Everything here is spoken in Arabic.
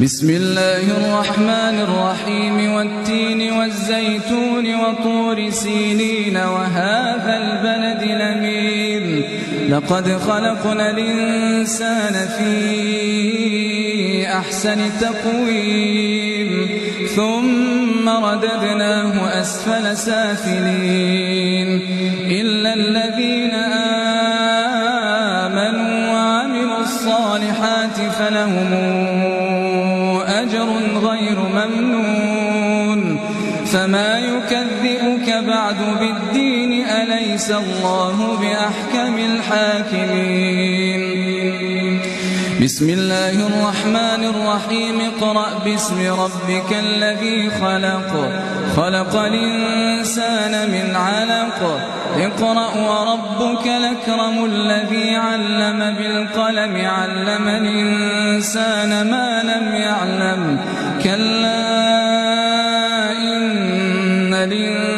بسم الله الرحمن الرحيم والتين والزيتون وطور سينين وهذا البلد الأمين لقد خلقنا الإنسان في أحسن تقويم ثم رددناه أسفل سافلين إلا الذين آمنوا وعملوا الصالحات فلهم أجر غير ممنون فما يكذبك بعد بالدين أليس الله بأحكم الحاكمين بسم الله الرحمن الرحيم اقرأ باسم ربك الذي خلق الإنسان من علق اقرأ وربك الأكرم الذي علم بالقلم علم الإنسان ما لم يعلم كلا إن الإنسان